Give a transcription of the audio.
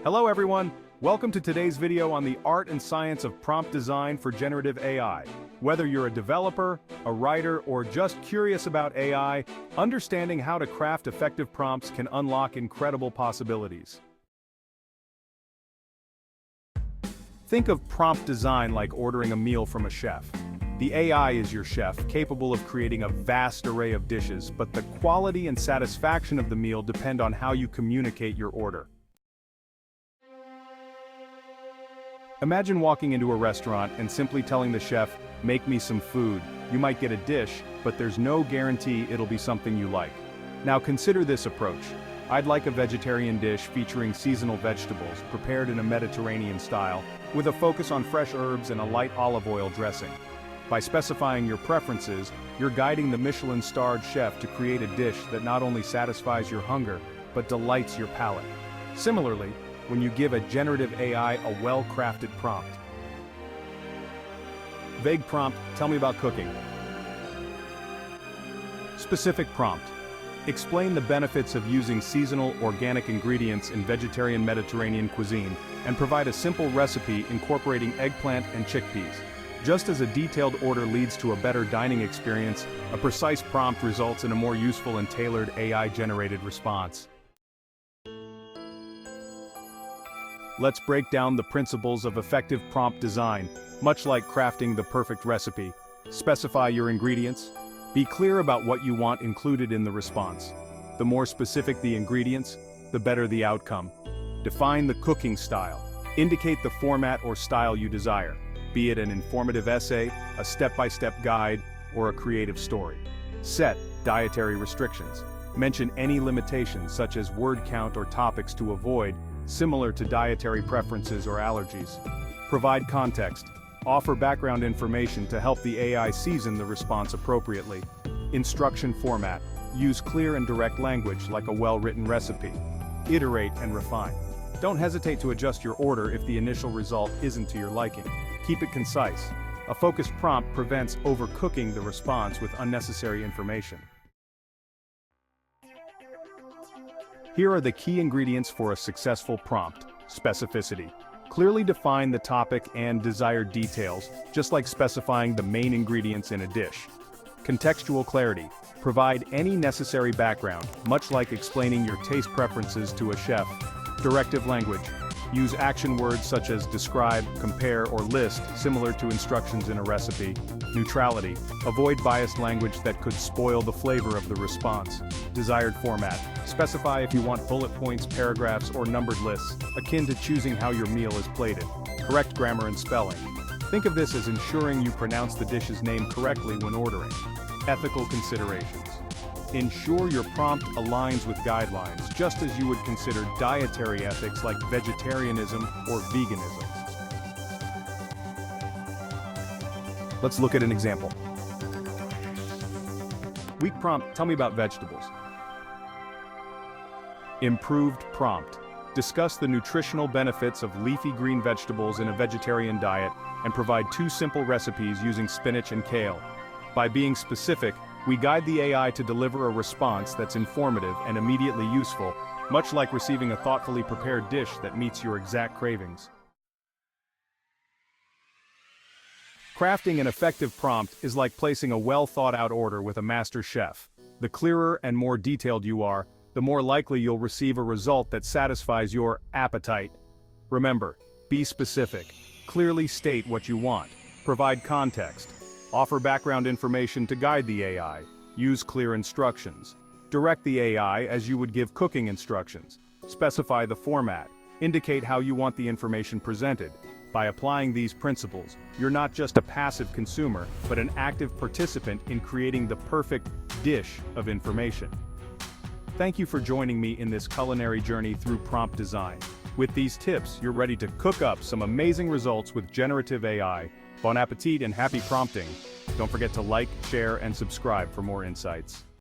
Hello everyone, welcome to today's video on the art and science of prompt design for generative AI. Whether you're a developer, a writer, or just curious about AI, understanding how to craft effective prompts can unlock incredible possibilities. Think of prompt design like ordering a meal from a chef. The AI is your chef, capable of creating a vast array of dishes, but the quality and satisfaction of the meal depend on how you communicate your order. Imagine walking into a restaurant and simply telling the chef, "Make me some food." You might get a dish, but there's no guarantee it'll be something you like. Now consider this approach. I'd like a vegetarian dish featuring seasonal vegetables, prepared in a Mediterranean style, with a focus on fresh herbs and a light olive oil dressing. By specifying your preferences, you're guiding the Michelin-starred chef to create a dish that not only satisfies your hunger, but delights your palate. Similarly, when you give a generative AI a well-crafted prompt. Vague prompt, tell me about cooking. Specific prompt. Explain the benefits of using seasonal, organic ingredients in vegetarian Mediterranean cuisine, and provide a simple recipe incorporating eggplant and chickpeas. Just as a detailed order leads to a better dining experience, a precise prompt results in a more useful and tailored AI-generated response. Let's break down the principles of effective prompt design, much like crafting the perfect recipe. Specify your ingredients. Be clear about what you want included in the response. The more specific the ingredients, the better the outcome. Define the cooking style. Indicate the format or style you desire, be it an informative essay, a step-by-step guide, or a creative story. Set dietary restrictions. Mention any limitations such as word count or topics to avoid, similar to dietary preferences or allergies. Provide context. Offer background information to help the AI season the response appropriately. Instruction format. Use clear and direct language like a well-written recipe. Iterate and refine. Don't hesitate to adjust your order if the initial result isn't to your liking. Keep it concise. A focused prompt prevents overcooking the response with unnecessary information. Here are the key ingredients for a successful prompt. Specificity. Clearly define the topic and desired details, just like specifying the main ingredients in a dish. Contextual clarity. Provide any necessary background, much like explaining your taste preferences to a chef. Directive language. Use action words such as describe, compare, or list, similar to instructions in a recipe. Neutrality. Avoid biased language that could spoil the flavor of the response. Desired format. Specify if you want bullet points, paragraphs, or numbered lists, akin to choosing how your meal is plated. Correct grammar and spelling. Think of this as ensuring you pronounce the dish's name correctly when ordering. Ethical considerations. Ensure your prompt aligns with guidelines, just as you would consider dietary ethics like vegetarianism or veganism. Let's look at an example. Weak prompt, tell me about vegetables. Improved prompt. Discuss the nutritional benefits of leafy green vegetables in a vegetarian diet and provide 2 simple recipes using spinach and kale. By being specific, we guide the AI to deliver a response that's informative and immediately useful, much like receiving a thoughtfully prepared dish that meets your exact cravings. Crafting an effective prompt is like placing a well-thought-out order with a master chef. The clearer and more detailed you are, the more likely you'll receive a result that satisfies your appetite. Remember, be specific. Clearly state what you want. Provide context. Offer background information to guide the AI. Use clear instructions. Direct the AI as you would give cooking instructions. Specify the format. Indicate how you want the information presented. By applying these principles, you're not just a passive consumer, but an active participant in creating the perfect dish of information. Thank you for joining me in this culinary journey through prompt design. With these tips, you're ready to cook up some amazing results with generative AI. Bon appetit and happy prompting. Don't forget to like, share, and subscribe for more insights.